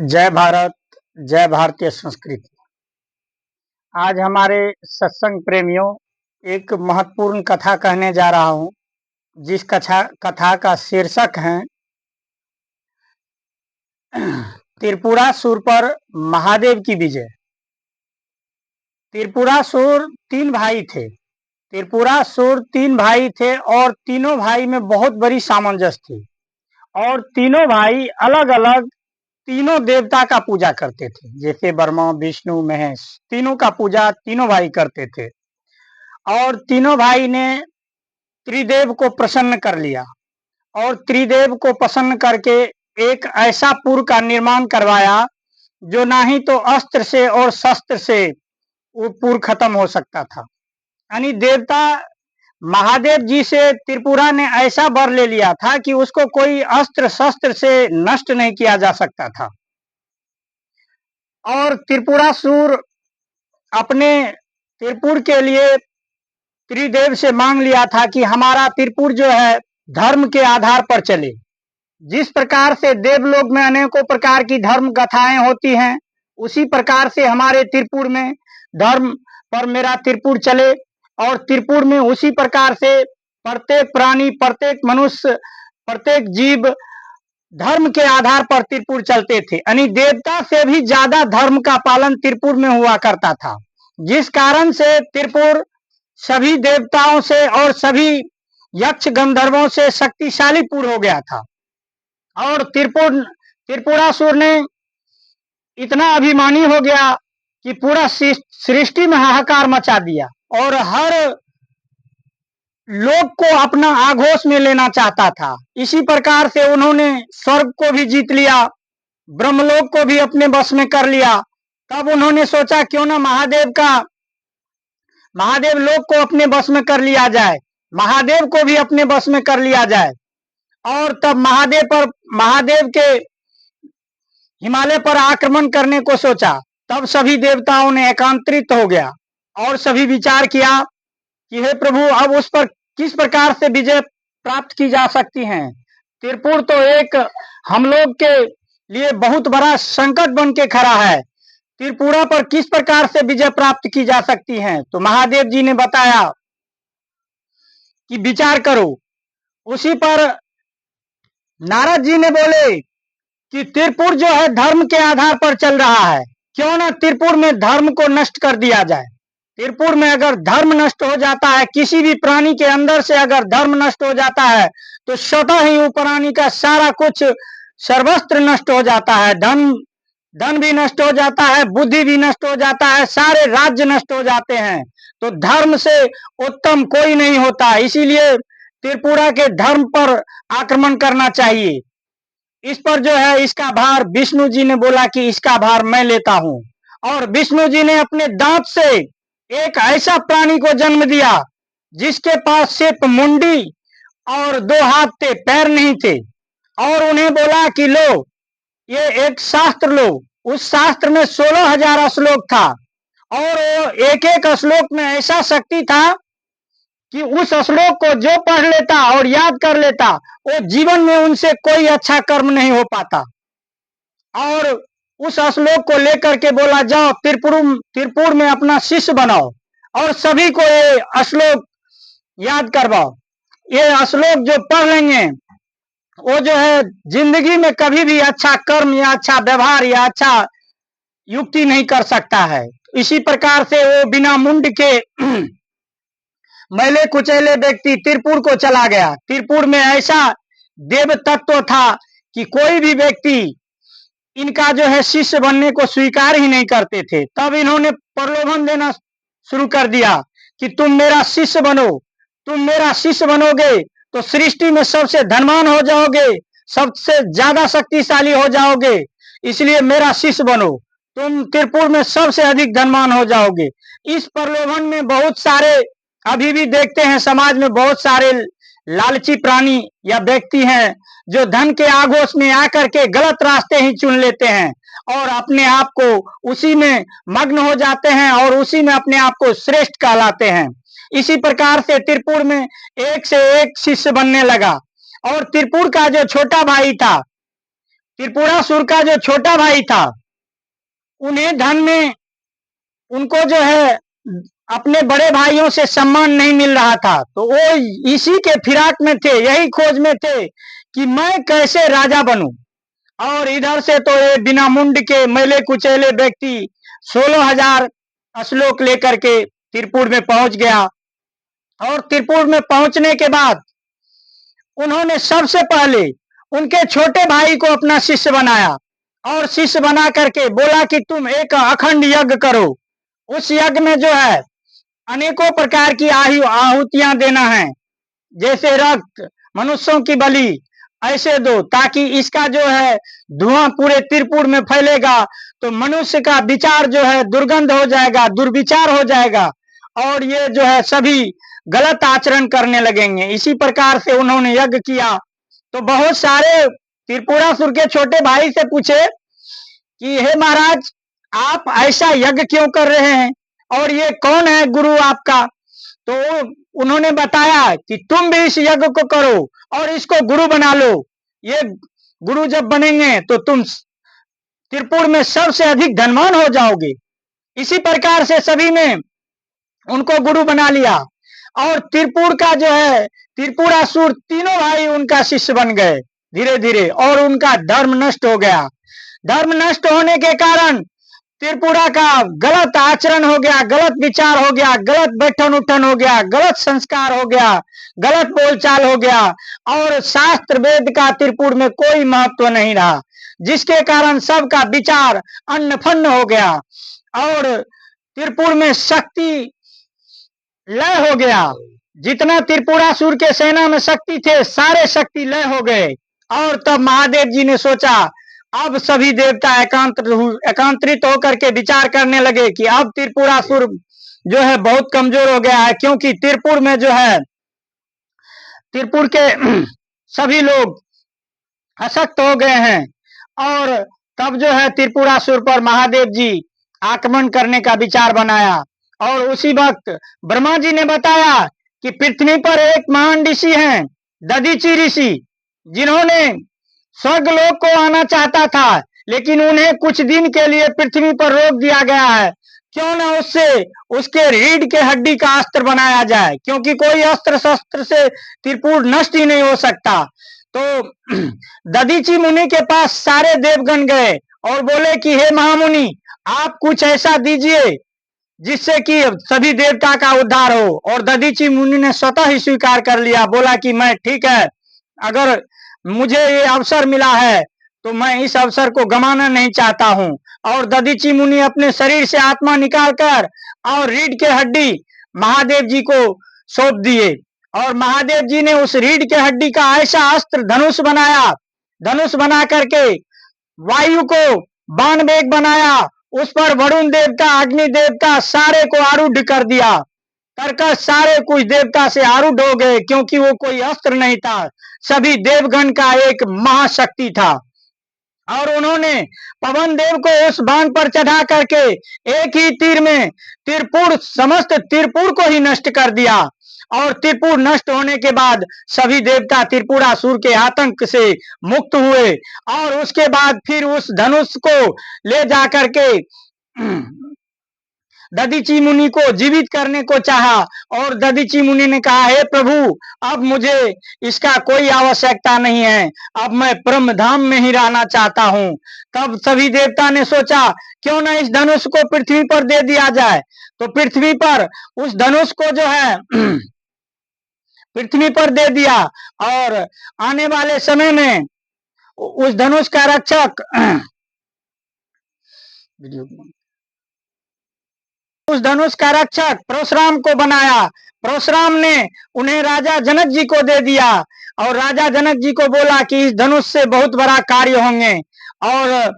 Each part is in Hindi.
जय भारत, जय भारतीय संस्कृति। आज हमारे सत्संग प्रेमियों एक महत्वपूर्ण कथा कहने जा रहा हूँ, जिस कथा का शीर्षक है त्रिपुरासुर पर महादेव की विजय। त्रिपुरासुर तीन भाई थे। त्रिपुरासुर तीन भाई थे और तीनों भाई में बहुत बड़ी सामंजस्य थी और तीनों भाई अलग अलग तीनों देवता का पूजा करते थे। जैसे ब्रह्मा, विष्णु, महेश, तीनों का पूजा तीनों भाई करते थे और तीनों भाई ने त्रिदेव को प्रसन्न कर लिया और त्रिदेव को प्रसन्न करके एक ऐसा पुर का निर्माण करवाया जो ना ही तो अस्त्र से और शस्त्र से वो पुर खत्म हो सकता था। यानी देवता महादेव जी से त्रिपुरा ने ऐसा वर ले लिया था कि उसको कोई अस्त्र शस्त्र से नष्ट नहीं किया जा सकता था। और त्रिपुरासुर अपने त्रिपुर के लिए त्रिदेव से मांग लिया था कि हमारा त्रिपुर जो है धर्म के आधार पर चले। जिस प्रकार से देवलोक में अनेकों प्रकार की धर्म कथाएं होती हैं, उसी प्रकार से हमारे त्रिपुर में धर्म पर मेरा त्रिपुर चले और त्रिपुर में उसी प्रकार से प्रत्येक प्राणी, प्रत्येक मनुष्य, प्रत्येक जीव धर्म के आधार पर त्रिपुर चलते थे। यानी देवता से भी ज्यादा धर्म का पालन त्रिपुर में हुआ करता था, जिस कारण से त्रिपुर सभी देवताओं से और सभी यक्ष गंधर्वों से शक्तिशाली पुर हो गया था। और त्रिपुरासुर ने इतना अभिमानी हो गया कि पूरा सृष्टि में हाहाकार मचा दिया और हर लोक को अपना आघोष में लेना चाहता था। इसी प्रकार से उन्होंने स्वर्ग को भी जीत लिया, ब्रह्मलोक को भी अपने बस में कर लिया। तब उन्होंने सोचा क्यों ना महादेव लोक को अपने बस में कर लिया जाए, महादेव को भी अपने बस में कर लिया जाए। और तब महादेव के हिमालय पर आक्रमण करने को सोचा। तब सभी देवताओं ने एकांतरित हो गया और सभी विचार किया कि हे प्रभु, अब उस पर किस प्रकार से विजय प्राप्त की जा सकती है। त्रिपुर तो एक हम लोग के लिए बहुत बड़ा संकट बन के खड़ा है। त्रिपुरा पर किस प्रकार से विजय प्राप्त की जा सकती है। तो महादेव जी ने बताया कि विचार करो। उसी पर नारद जी ने बोले कि त्रिपुर जो है धर्म के आधार पर चल रहा है, क्यों ना त्रिपुर में धर्म को नष्ट कर दिया जाए। त्रिपुर में अगर धर्म नष्ट हो जाता है, किसी भी प्राणी के अंदर से अगर धर्म नष्ट हो जाता है, तो स्वतः ही वो प्राणी का सारा कुछ सर्वस्त्र नष्ट हो जाता है। धन भी नष्ट हो जाता है, बुद्धि भी नष्ट हो जाता है, सारे राज्य नष्ट हो जाते हैं। तो धर्म से उत्तम कोई नहीं होता। इसीलिए त्रिपुरा के धर्म पर आक्रमण करना चाहिए। इस पर जो है इसका भार विष्णु जी ने बोला कि इसका भार मैं लेता हूं। और विष्णु जी ने अपने दांत से एक ऐसा प्राणी को जन्म दिया जिसके पास सिर्फ मुंडी और दो हाथ थे, पैर नहीं थे। और उन्हें बोला कि लो, ये एक शास्त्र लो। उस शास्त्र में 16,000 श्लोक था और एक एक श्लोक में ऐसा शक्ति था कि उस श्लोक को जो पढ़ लेता और याद कर लेता, वो जीवन में उनसे कोई अच्छा कर्म नहीं हो पाता। और उस श्लोक को लेकर के बोला, जाओ त्रिपुर में अपना शिष्य बनाओ और सभी को ये श्लोक याद करवाओ। ये श्लोक जो पढ़ लेंगे वो जो है जिंदगी में कभी भी अच्छा कर्म या अच्छा व्यवहार या अच्छा युक्ति नहीं कर सकता है। इसी प्रकार से वो बिना मुंड के मैले कुचैले व्यक्ति त्रिपुर को चला गया। त्रिपुर में ऐसा देव तत्व था कि कोई भी व्यक्ति इनका जो है शिष्य बनने को स्वीकार ही नहीं करते थे। तब इन्होंने प्रलोभन देना शुरू कर दिया कि तुम मेरा शिष्य बनो, तुम मेरा शिष्य बनोगे तो सृष्टि में सबसे धनवान हो जाओगे, सबसे ज्यादा शक्तिशाली हो जाओगे, इसलिए मेरा शिष्य बनो, तुम त्रिपुर में सबसे अधिक धनवान हो जाओगे। इस प्रलोभन में बहुत सारे अभी भी देखते हैं समाज में बहुत सारे लालची प्राणी या व्यक्ति हैं जो धन के आघोष में आकर के गलत रास्ते ही चुन लेते हैं और अपने आप को उसी में मग्न हो जाते हैं और उसी में अपने आप को श्रेष्ठ कहलाते हैं। इसी प्रकार से त्रिपुर में एक से एक शिष्य बनने लगा। और त्रिपुर का जो छोटा भाई था, त्रिपुरासुर का जो छोटा भाई था, उन्हें धन में उनको जो है अपने बड़े भाइयों से सम्मान नहीं मिल रहा था, तो वो इसी के फिराक में थे, यही खोज में थे कि मैं कैसे राजा बनूं। और इधर से तो ये बिना मुंड के मैले कुचेले व्यक्ति 16,000 श्लोक लेकर के तिरपुर में पहुंच गया। और तिरपुर में पहुंचने के बाद उन्होंने सबसे पहले उनके छोटे भाई को अपना शिष्य बनाया और शिष्य बना करके बोला कि तुम एक अखंड यज्ञ करो। उस यज्ञ में जो है अनेकों प्रकार की आहुतियां देना है, जैसे रक्त, मनुष्यों की बलि, ऐसे दो, ताकि इसका जो है धुआं पूरे तिरपुर में फैलेगा तो मनुष्य का विचार जो है दुर्गंध हो जाएगा, दुर्विचार हो जाएगा और ये जो है सभी गलत आचरण करने लगेंगे। इसी प्रकार से उन्होंने यज्ञ किया। तो बहुत सारे त्रिपुरासुर के छोटे भाई से पूछे कि हे महाराज, आप ऐसा यज्ञ क्यों कर रहे हैं और ये कौन है गुरु आपका? तो उन्होंने बताया कि तुम भी इस यज्ञ को करो और इसको गुरु बना लो। ये गुरु जब बनेंगे तो तुम तिरपुर में सबसे अधिक धनवान हो जाओगे। इसी प्रकार से सभी ने उनको गुरु बना लिया और तिरपुर का जो है त्रिपुरासुर तीनों भाई उनका शिष्य बन गए धीरे धीरे, और उनका धर्म नष्ट हो गया। धर्म नष्ट होने के कारण त्रिपुरा का गलत आचरण हो गया, गलत विचार हो गया, गलत बैठन उठन हो गया, गलत संस्कार हो गया, गलत बोलचाल हो गया और शास्त्र वेद का त्रिपुर में कोई महत्व नहीं रहा, जिसके कारण सबका विचार अन्न फन्न हो गया और त्रिपुर में शक्ति लय हो गया। जितना त्रिपुरासुर के सेना में शक्ति थे, सारे शक्ति लय हो गए। और तब महादेव जी ने सोचा, अब सभी देवता एकांतरित होकर के विचार करने लगे कि अब त्रिपुरासुर जो है बहुत कमजोर हो गया है, क्योंकि त्रिपुर में जो है त्रिपुर के सभी लोग आसक्त हो गए हैं। और तब जो है त्रिपुरासुर पर महादेव जी आक्रमण करने का विचार बनाया। और उसी वक्त ब्रह्मा जी ने बताया कि पृथ्वी पर एक महान ऋषि हैं, दधीची ऋषि, जिन्होंने स्वर्गलोक को आना चाहता था, लेकिन उन्हें कुछ दिन के लिए पृथ्वी पर रोक दिया गया है। क्यों ना उससे उसके रीढ़ के हड्डी का अस्त्र बनाया जाए, क्योंकि कोई अस्त्र शस्त्र से त्रिपुर नष्ट ही नहीं हो सकता। तो दधीची मुनि के पास सारे देवगण गए और बोले कि हे महामुनि, आप कुछ ऐसा दीजिए जिससे कि सभी देवता का उद्धार हो। और दधीची मुनि ने स्वतः ही स्वीकार कर लिया, बोला कि मैं ठीक है, अगर मुझे ये अवसर मिला है तो मैं इस अवसर को गंवाना नहीं चाहता हूं। और दधीची मुनि अपने शरीर से आत्मा निकालकर और रीढ़ के हड्डी महादेव जी को सौंप दिए। और महादेव जी ने उस रीढ़ के हड्डी का ऐसा अस्त्र धनुष बनाया, धनुष बना करके वायु को बाण वेग बनाया, उस पर वरुण देवता, अग्नि देवता सारे को आरूढ़ कर दिया। करकर सारे कुछ देवता से आरूढ़ हो गए, क्योंकि वो कोई अस्त्र नहीं था, सभी देवगण का एक महाशक्ति था। और उन्होंने पवन देव को उस बाण पर चढ़ा करके एक ही तीर में समस्त त्रिपुर को ही नष्ट कर दिया। और त्रिपुर नष्ट होने के बाद सभी देवता त्रिपुरासुर के आतंक से मुक्त हुए। और उसके बाद फिर उस धनुष को ले जाकर के दधीची मुनि को जीवित करने को चाहा। और दधीची मुनि ने कहा, हे प्रभु, अब मुझे इसका कोई आवश्यकता नहीं है, अब मैं परम धाम में ही रहना चाहता हूं। तब सभी देवता ने सोचा, क्यों ना इस धनुष को पृथ्वी पर दे दिया जाए। तो पृथ्वी पर उस धनुष को जो है पृथ्वी पर दे दिया। और आने वाले समय में उस धनुष का रक्षक उस धनुष का रक्षक परशुराम को बनाया। परशुराम ने उन्हें राजा जनक जी को दे दिया और राजा जनक जी को बोला कि इस धनुष से बहुत बड़ा कार्य होंगे। और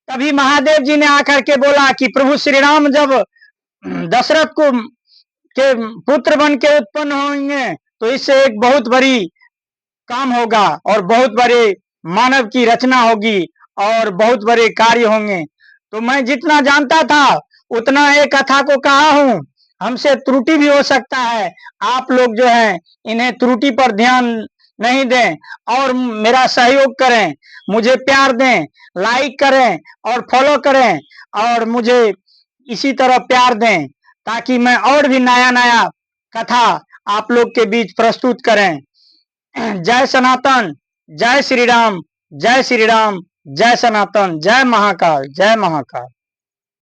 तभी महादेव जी ने आकर के बोला कि प्रभु श्री राम जब दशरथ को के पुत्र बन के उत्पन्न होंगे तो इससे एक बहुत बड़ी काम होगा और बहुत बड़े मानव की रचना होगी और बहुत बड़े कार्य होंगे। तो मैं जितना जानता था उतना एक कथा को कहा हूं, हमसे त्रुटि भी हो सकता है। आप लोग जो है इन्हें त्रुटि पर ध्यान नहीं दें और मेरा सहयोग करें, मुझे प्यार दें, लाइक करें और फॉलो करें और मुझे इसी तरह प्यार दें ताकि मैं और भी नया नया कथा आप लोग के बीच प्रस्तुत करें। जय सनातन, जय श्री राम, जय श्री राम, जय सनातन, जय महाकाल, जय महाकाल।